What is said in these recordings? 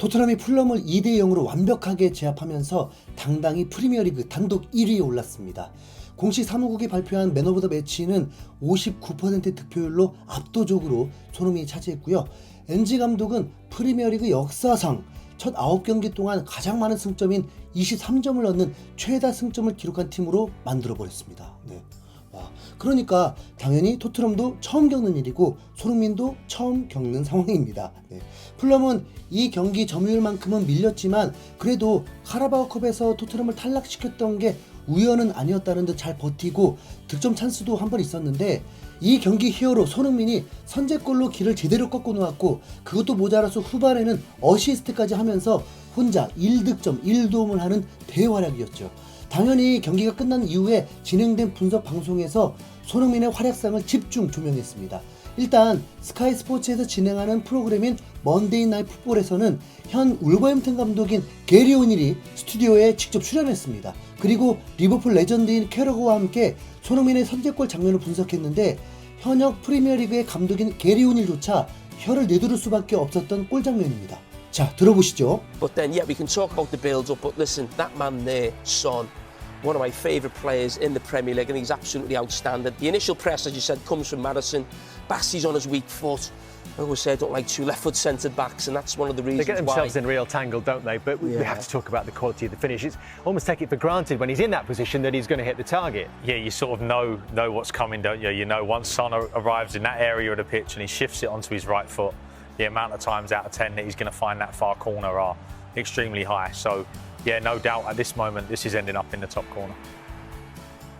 토트넘이 풀럼을 2대 0으로 완벽하게 제압하면서 당당히 프리미어리그 단독 1위에 올랐습니다. 공식 사무국이 발표한 맨 오브 더 매치는 59%의 득표율로 압도적으로 손흥민이 차지했고요. 엔지 감독은 프리미어리그 역사상 첫 9경기 동안 가장 많은 승점인 23점을 넣는 최다 승점을 기록한 팀으로 만들어버렸습니다. 네. 그러니까 당연히 토트넘도 처음 겪는 일이고 손흥민도 처음 겪는 상황입니다. 네. 풀럼은 이 경기 점유율만큼은 밀렸지만 그래도 카라바오컵에서 토트넘을 탈락시켰던 게 우연은 아니었다는 듯 잘 버티고 득점 찬스도 한 번 있었는데 이 경기 히어로 손흥민이 선제골로 길을 제대로 꺾어 놓았고 그것도 모자라서 후반에는 어시스트까지 하면서 혼자 1득점 1도움을 하는 대활약이었죠. 당연히 경기가 끝난 이후에 진행된 분석 방송에서 손흥민의 활약상을 집중 조명했습니다. 일단 스카이 스포츠에서 진행하는 프로그램인 먼데이 나잇 풋볼에서는 현 울버햄튼 감독인 게리 오닐이 스튜디오에 직접 출연했습니다. 그리고 리버풀 레전드인 캐러거와 함께 손흥민의 선제골 장면을 분석했는데 현역 프리미어리그의 감독인 게리 오닐조차 혀를 내두를 수밖에 없었던 골 장면입니다. 자, 들어보시죠. But then, yeah, we can talk about the build-up, but listen, that man there, Son, one of my favourite players in the Premier League, and he's absolutely outstanding. The initial press, as you said, comes from Maddison. Bassey's on his weak foot. I always say I don't like two left-foot centre-backs, and that's one of the reasons why. They get themselves in a real tangle, don't they? But we have to talk about the quality of the finish. It's almost take it for granted when he's in that position that he's going to hit the target. Yeah, you sort of know what's coming, don't you? You know, once Son arrives in that area of the pitch and he shifts it onto his right foot, the amount of times out of 10 that he's going to find that far corner are extremely high. So, yeah, no doubt at this moment this is ending up in the top corner.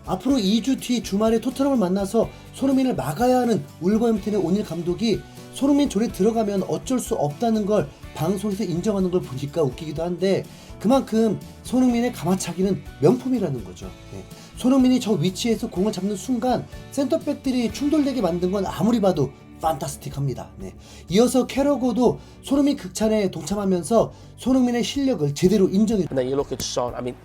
앞으로 2주 뒤 주말에 토트넘을 만나서 손흥민을 막아야 하는 울버햄튼의 오닐 감독이 손흥민 존에 들어가면 어쩔 수 없다는 걸 방송에서 인정하는 걸 보니까 웃기기도 한데 그만큼 손흥민의 가마차기는 명품이라는 거죠. 네. 손흥민이 저 위치에서 공을 잡는 순간 센터백들이 충돌되게 만든 건 아무리 봐도 판타스틱합니다. 네. 이어서 캐러거도 손흥민 극찬에 동참하면서 손흥민의 실력을 제대로 인정해. And then you look at Son, I mean,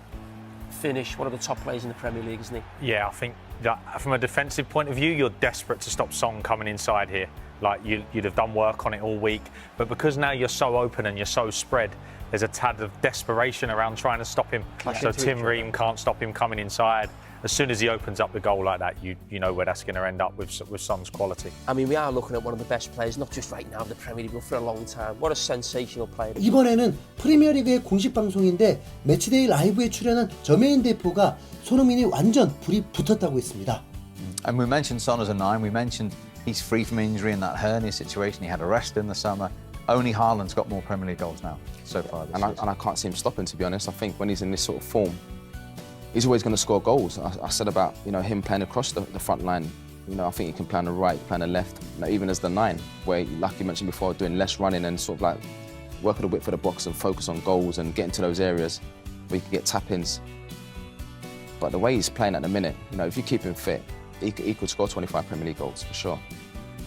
finish, one of the top players in the Premier League, isn't he? Yeah, I think that from a defensive point of view, you're desperate to stop Son coming inside here. Like you'd have done work on it all week, but because now you're so open and you're so spread, there's a tad of desperation around trying to stop him. So Tim Ream can't stop him coming inside. As soon as he opens up the goal like that, you know where that's going to end up with Son's quality. I mean, we are looking at one of the best players, not just right now in the Premier League, but for a long time. What a sensational player. 이번에는 프리미어리그의 공식 방송인데 매치데이 라이브에 출연한 저메인 대포가 손흥민이 완전 불이 붙었다고 했습니다. And we mentioned Son as a 9. We mentioned he's free from injury in that hernia situation. He had a rest in the summer. Only Haaland's got more Premier League goals now so far this season. And I can't see him stopping, to be honest. I think when he's in this sort of form, he's always going to score goals. I said about him playing across the front line. I think he can play on the right, play on the left, even as the 9, where, like you mentioned before, doing less running and sort of like working the width of the box and focus on goals and getting to those areas where you can get tap-ins. But the way he's playing at the minute, if you keep him fit, he could score 25 Premier League goals for sure.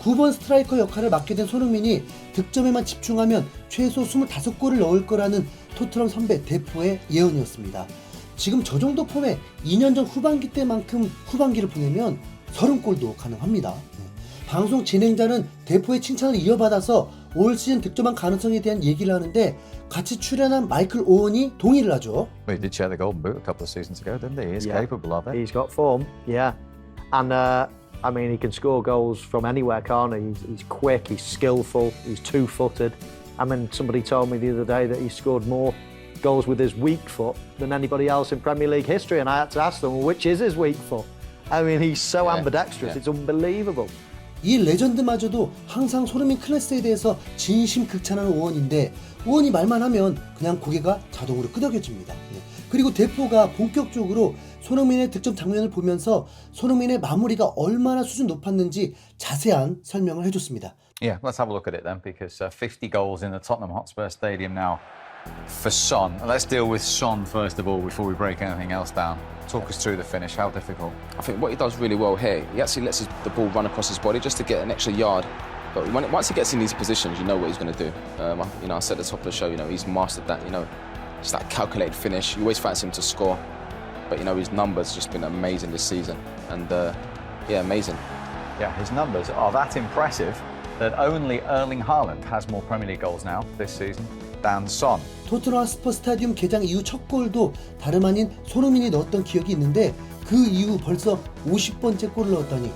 9번 스트라이커 역할을 맡게 된 손흥민이 득점에만 집중하면 최소 25골을 넣을 거라는 토트넘 선배 대포의 예언이었습니다. 지금 저 정도 폼에 2년 전 후반기 때만큼 후반기를 보내면 30골도 가능합니다. 네. 방송 진행자는 대포의 칭찬을 이어받아서 올 시즌 득점한 가능성에 대한 얘기를 하는데 같이 출연한 마이클 오원이 동의를 하죠. Well, he did share the golden boot a couple of seasons ago, didn't he? He's capable of it. He's got form, yeah. And I mean, he can score goals from anywhere, can't he? He's quick, he's skillful, he's two-footed. I mean, somebody told me the other day that he scored more goals with his weak foot than anybody else in Premier League history, and I had to ask them, well, which is his weak foot? I mean, he's so ambidextrous, it's unbelievable. 이 레전드마저도 항상 손흥민 클래스에 대해서 진심 극찬하는 오원인데 오원이 말만 하면 그냥 고개가 자동으로 끄덕여집니다. 네. 그리고 대포가 본격적으로 손흥민의 득점 장면을 보면서 손흥민의 마무리가 얼마나 수준 높았는지 자세한 설명을 해줬습니다. Yeah, let's have a look at it then, because 50 goals in the Tottenham Hotspur Stadium now for Son. Let's deal with Son first of all before we break anything else down. Talk us through the finish. How difficult? I think what he does really well here, he actually lets the ball run across his body just to get an extra yard. But once he gets in these positions, you know what he's going to do. I said at the top of the show, he's mastered that. Just that calculated finish. You always fancy him to score, but his numbers just been amazing this season, and amazing. Yeah, his numbers are that impressive that only Erling Haaland has more Premier League goals now this season than Son. 토트넘 핫스퍼 스타디움 개장 이후 첫 골도 다름 아닌 손흥민이 넣었던 기억이 있는데 그 이후 벌써 50번째 골을 넣었다니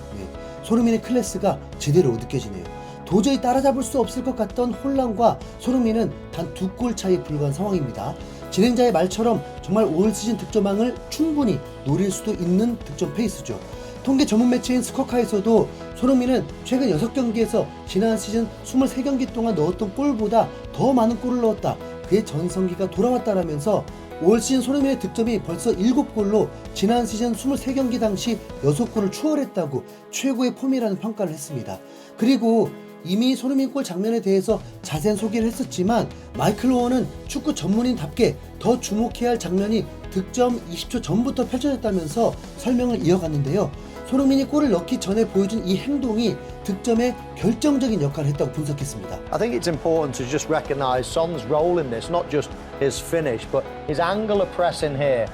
손흥민의 클래스가 제대로 느껴지네요. 도저히 따라잡을 수 없을 것 같던 홀란과 손흥민은 단 2골 차이에 불과한 상황입니다. 진행자의 말처럼 정말 올 시즌 득점왕을 충분히 노릴 수도 있는 득점 페이스죠. 통계 전문 매체인 스코카에서도 손흥민은 최근 6경기에서 지난 시즌 23경기 동안 넣었던 골보다 더 많은 골을 넣었다. 그의 전성기가 돌아왔다라면서 올 시즌 손흥민의 득점이 벌써 7골로 지난 시즌 23경기 당시 6골을 추월했다고 최고의 폼이라는 평가를 했습니다. 그리고 이미 손흥민 골 장면에 대해서 자세한 소개를 했었지만 마이클 오원은 축구 전문인답게 더 주목해야 할 장면이 득점 20초 전부터 펼쳐졌다면서 설명을 이어갔는데요. 손흥민이 골을 넣기 전에 보여준 이 행동이 득점에 결정적인 역할을 했다고 분석했습니다. I think it's important to just recognise Son's role in this, not just his finish, but his angle of pressing here.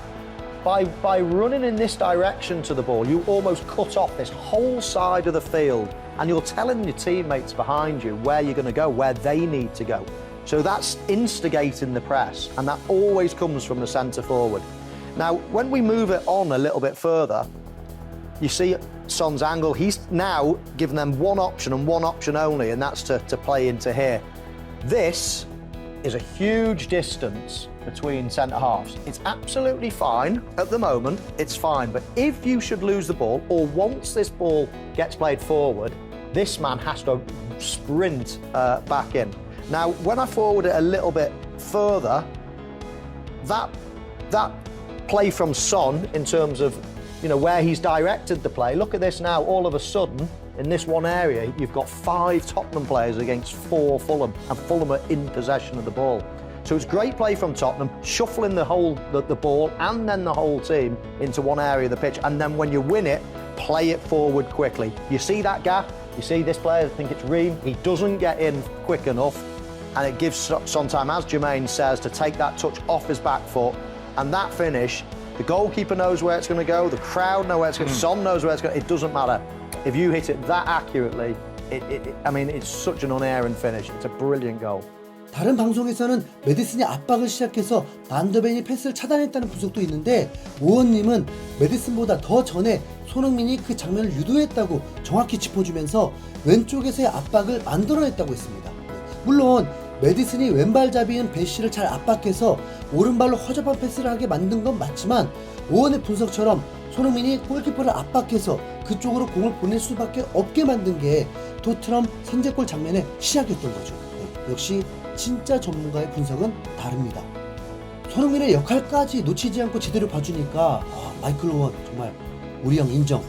By running in this direction to the ball, you almost cut off this whole side of the field, and you're telling your teammates behind you where you're going to go, where they need to go. So that's instigating the press, and that always comes from the centre forward. Now, when we move it on a little bit further, you see Son's angle. He's now given them one option and one option only, and that's to play into here. This is a huge distance between centre halves. It's absolutely fine at the moment, it's fine. But if you should lose the ball, or once this ball gets played forward, this man has to sprint back in. Now, when I forward it a little bit further, that play from Son in terms of where he's directed the play. Look at this now, all of a sudden, in this one area, you've got 5 Tottenham players against 4 Fulham, and Fulham are in possession of the ball. So it's great play from Tottenham, shuffling the ball and then the whole team into one area of the pitch, and then when you win it, play it forward quickly. You see that gap? You see this player, I think it's Ream, he doesn't get in quick enough, and it gives Son time, as Jermaine says, to take that touch off his back foot, and that finish. The goalkeeper knows where it's going to go, the crowd know where it's going to go, Son knows where it's going to go. It doesn't matter. If you hit it that accurately, it's such an unerring finish. It's a brilliant goal. 다른 방송에서는 메디슨이 압박을 시작해서 반더벤이 패스를 차단했다는 분석도 있는데 오원님은 메디슨보다 더 전에 손흥민이 그 장면을 유도했다고 정확히 짚어주면서 왼쪽에서의 압박을 만들어냈다고 했습니다. 물론 메디슨이 왼발잡이인 배시를 잘 압박해서 오른발로 허접한 패스를 하게 만든 건 맞지만 오원의 분석처럼 손흥민이 골키퍼를 압박해서 그쪽으로 공을 보낼 수밖에 없게 만든 게 토트넘 선제골 장면의 시작이었던 거죠. 역시 진짜 전문가의 분석은 다릅니다. 손흥민의 역할까지 놓치지 않고 제대로 봐주니까 마이클 오원 정말 우리 형 인정.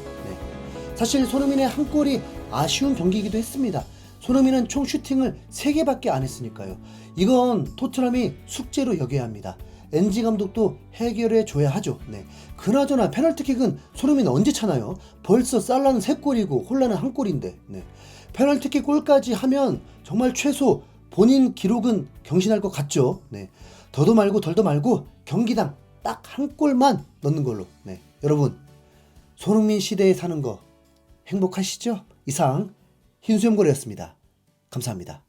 사실 손흥민의 한 골이 아쉬운 경기이기도 했습니다. 손흥민은 총 슈팅을 3개밖에 안 했으니까요. 이건 토트넘이 숙제로 여겨야 합니다. 엔지 감독도 해결해 줘야 하죠. 그나저나 페널티킥은 손흥민 언제 차나요? 벌써 살라는 3골이고 홀란은 1골인데 페널티킥 골까지 하면 정말 최소 본인 기록은 경신할 것 같죠. 더도 말고 덜도 말고 경기당 딱 1골만 넣는 걸로. 여러분 손흥민 시대에 사는 거 행복하시죠? 이상 흰수염고래였습니다. 감사합니다.